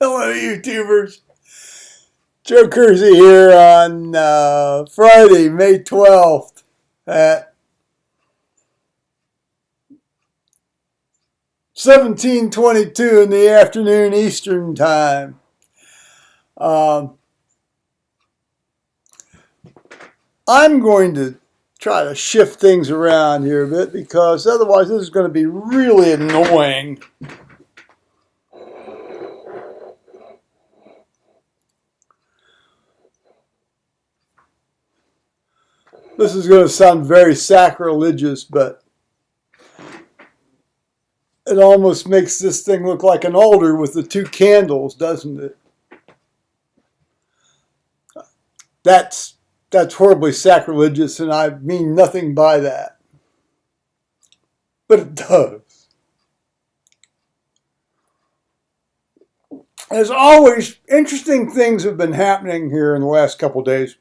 Hello, YouTubers. Joe Kersey here on Friday, May 12th at 17:22 in the afternoon Eastern Time. I'm going to try to shift things around here a bit because otherwise this is going to be really annoying. This is going to sound very sacrilegious, but it almost makes this thing look like an altar with the two candles, doesn't it? That's horribly sacrilegious, and I mean nothing by that. But it does. As always, interesting things have been happening here in the last couple of days.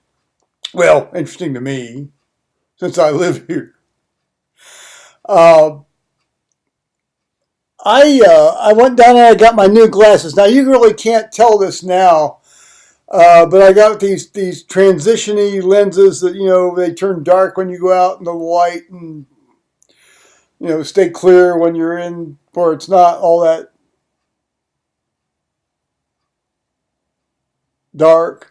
Well, interesting to me, since I live here. I went down and I got my new glasses. Now, you really can't tell this now, but I got these transition-y lenses that, they turn dark when you go out in the light and, stay clear when you're in, or it's not all that dark.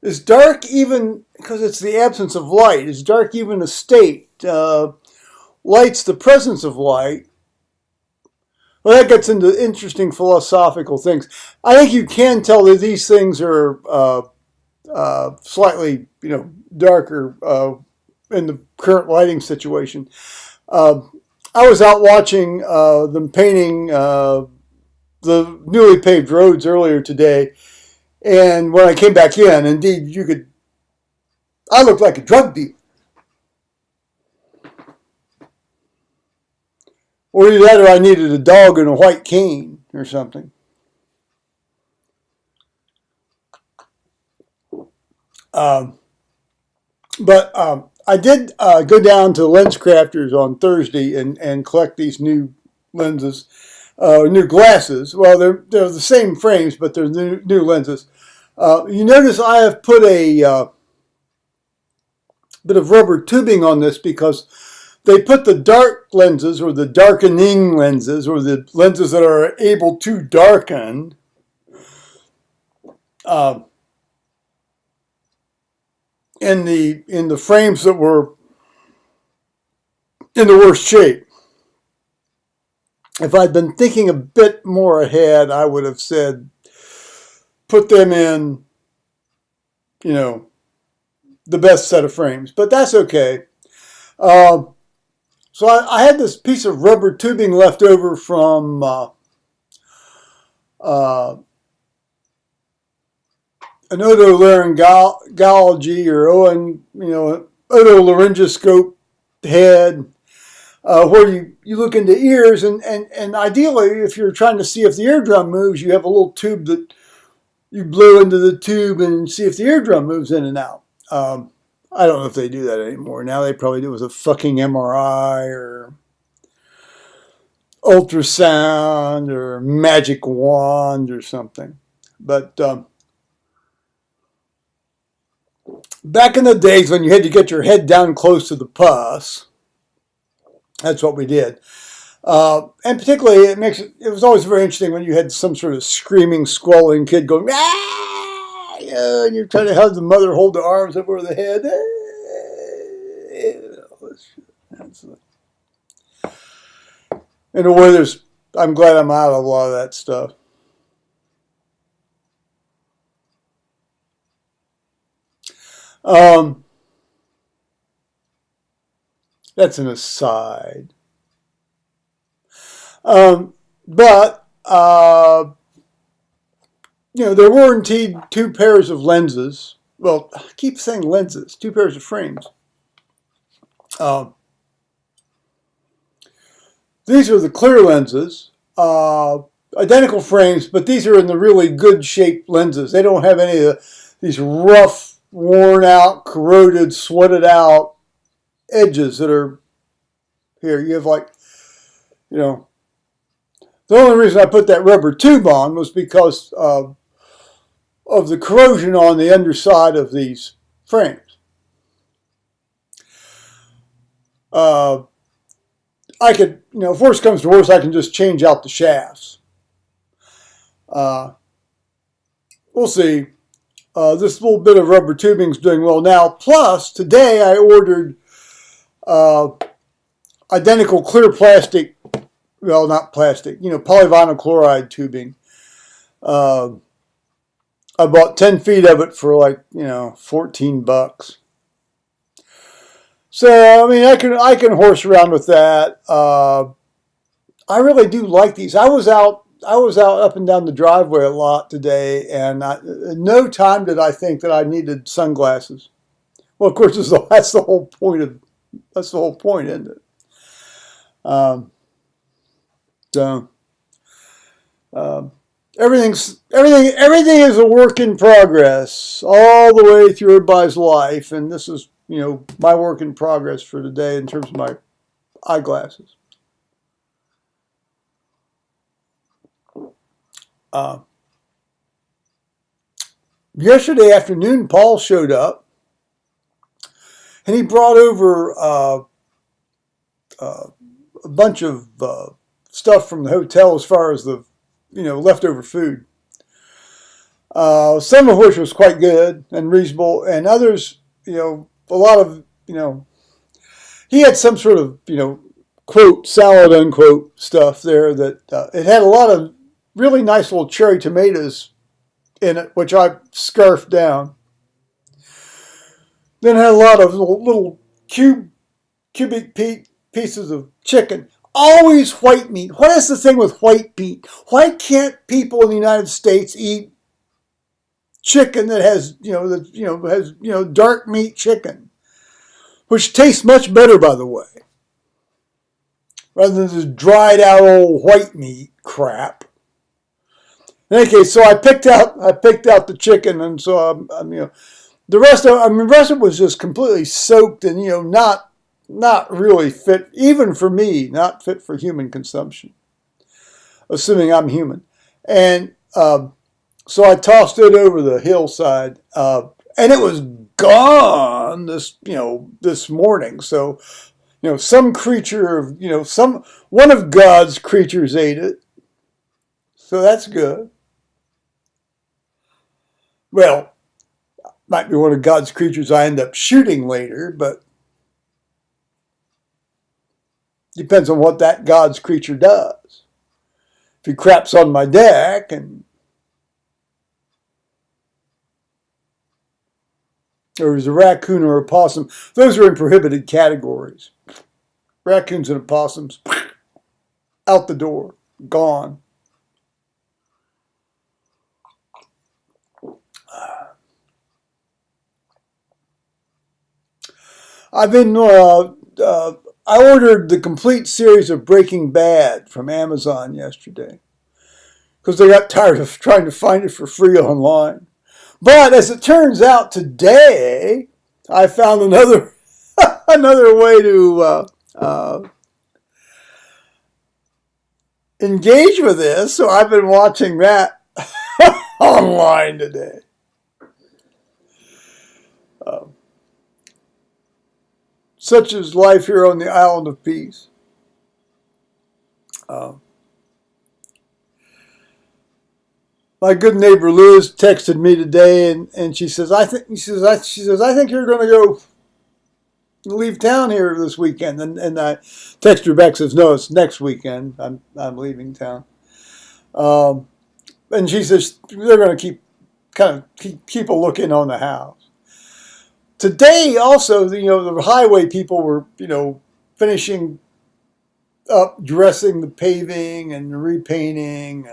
Is dark even, because it's the absence of light, is dark even a state? Light's the presence of light. Well, that gets into interesting philosophical things. I think you can tell that these things are slightly, darker in the current lighting situation. I was out watching them painting the newly paved roads earlier today. And when I came back in, indeed, I looked like a drug dealer. Or either that or I needed a dog and a white cane or something. But I did go down to Lens Crafters on Thursday and collect these new lenses, new glasses. Well, they're the same frames, but they're new lenses. You notice I have put a bit of rubber tubing on this because they put the dark lenses or the darkening lenses or the lenses that are able to darken in the frames that were in the worst shape. If I'd been thinking a bit more ahead, I would have said put them in, the best set of frames. But that's okay. So I had this piece of rubber tubing left over from an otolaryngology or otolaryngoscope head, where you look into ears, and ideally, if you're trying to see if the eardrum moves, you have a little tube that you blow into the tube and see if the eardrum moves in and out. I don't know if they do that anymore. Now they probably do it with a fucking MRI or ultrasound or magic wand or something. But back in the days when you had to get your head down close to the pus, that's what we did. And particularly, it was always very interesting when you had some sort of screaming, squalling kid going, ah! And you're trying to have the mother hold the arms over the head. In a way, I'm glad I'm out of a lot of that stuff. That's an aside. But they're warranted 2 pairs of lenses. Well, I keep saying lenses, 2 pairs of frames. These are the clear lenses, identical frames, but these are in the really good shaped lenses. They don't have any of these rough, worn out, corroded, sweated out edges that are here. You have The only reason I put that rubber tube on was because of the corrosion on the underside of these frames. I could, if worse comes to worse, I can just change out the shafts. We'll see. This little bit of rubber tubing is doing well now. Plus, today I ordered identical clear plastic, well, not plastic, polyvinyl chloride tubing. I bought 10 feet of it for like, $14. So, I mean, I can horse around with that. I really do like these. I was out up and down the driveway a lot today, and in no time did I think that I needed sunglasses. Well, of course, that's the whole point, isn't it? So everything is a work in progress all the way through everybody's life, and this is my work in progress for today in terms of my eyeglasses. Yesterday afternoon, Paul showed up, and he brought over a bunch of stuff from the hotel as far as the leftover food. Some of which was quite good and reasonable, and others, a lot of, he had some sort of, quote, salad, unquote, stuff there that it had a lot of really nice little cherry tomatoes in it, which I scarfed down. Then had a lot of little cubic pieces of chicken. Always white meat. What is the thing with white meat? Why can't people in the United States eat chicken that has dark meat chicken, which tastes much better, by the way, rather than this dried out old white meat crap. In any case, so I picked out the chicken, and so the rest of it was just completely soaked and not really fit, even for me, not fit for human consumption, assuming I'm human. And so I tossed it over the hillside, and it was gone this morning. So some creature of one of God's creatures ate it. So that's good. Well, might be one of God's creatures I end up shooting later, but depends on what that God's creature does. If he craps on my deck or there's a raccoon or a possum, those are in prohibited categories. Raccoons and opossums, out the door, gone. I've been, I ordered the complete series of Breaking Bad from Amazon yesterday because they got tired of trying to find it for free online. But as it turns out, today I found another way to engage with this. So I've been watching that online today. Such is life here on the island of peace. My good neighbor Liz texted me today, and she says, I think you're going to go leave town here this weekend. And I text her back, says, no, it's next weekend. I'm leaving town. And she says they're going to keep a look in on the house. Today, also, the highway people were, finishing up, dressing the paving and repainting,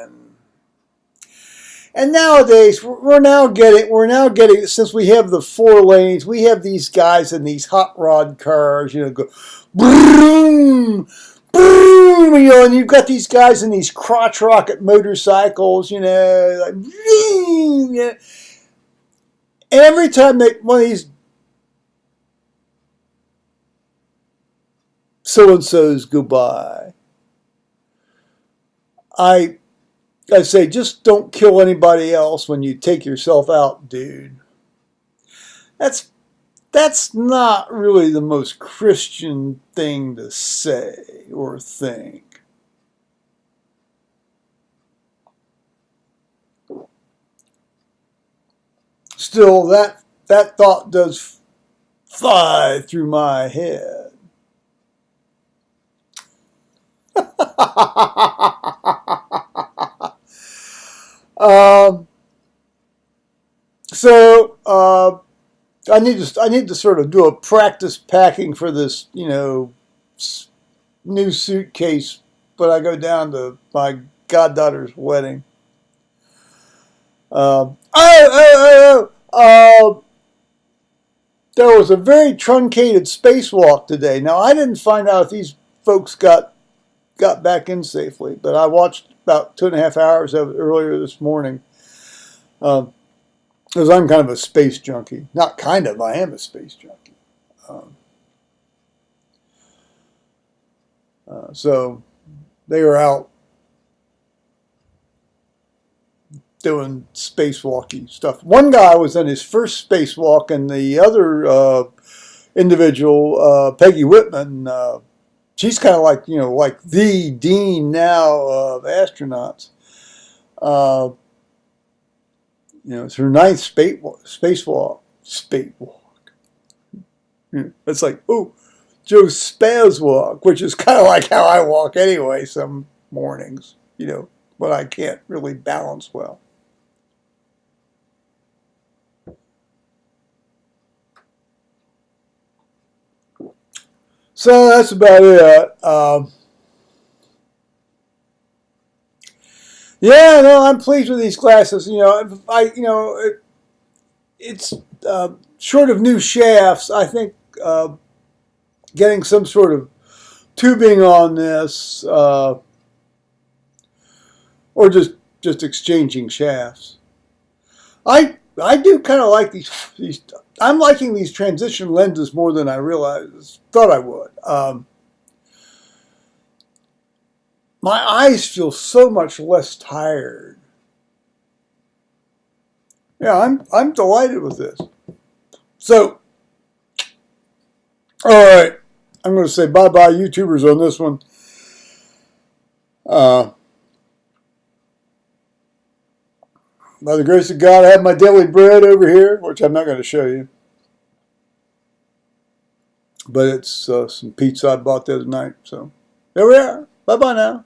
and nowadays we're now getting since we have the 4 lanes, we have these guys in these hot rod cars, go boom, boom, and you've got these guys in these crotch rocket motorcycles, like boom, and every time one of these so-and-sos go by, I say just don't kill anybody else when you take yourself out, dude. That's not really the most Christian thing to say or think. Still, that thought does fly through my head. um, so I need to sort of do a practice packing for this, new suitcase when I go down to my goddaughter's wedding. There was a very truncated spacewalk today. Now I didn't find out if these folks got back in safely, but I watched about 2.5 hours of it earlier this morning. Because I'm kind of a space junkie. Not kind of, I am a space junkie. So they were out doing spacewalky stuff. One guy was on his first spacewalk, and the other individual, Peggy Whitman, she's kind of like, like the dean now of astronauts. It's her 9th spacewalk. It's like, oh, Joe's Spacewalk, which is kind of like how I walk anyway some mornings, when I can't really balance well. So that's about it. Yeah, no, I'm pleased with these glasses. It's short of new shafts. I think getting some sort of tubing on this, or just exchanging shafts. I do kind of like these. I'm liking these transition lenses more than I thought I would. My eyes feel so much less tired. Yeah, I'm delighted with this. So, all right, I'm going to say bye-bye, YouTubers, on this one. By the grace of God, I have my daily bread over here, which I'm not going to show you. But it's some pizza I bought the other night. So, there we are. Bye-bye now.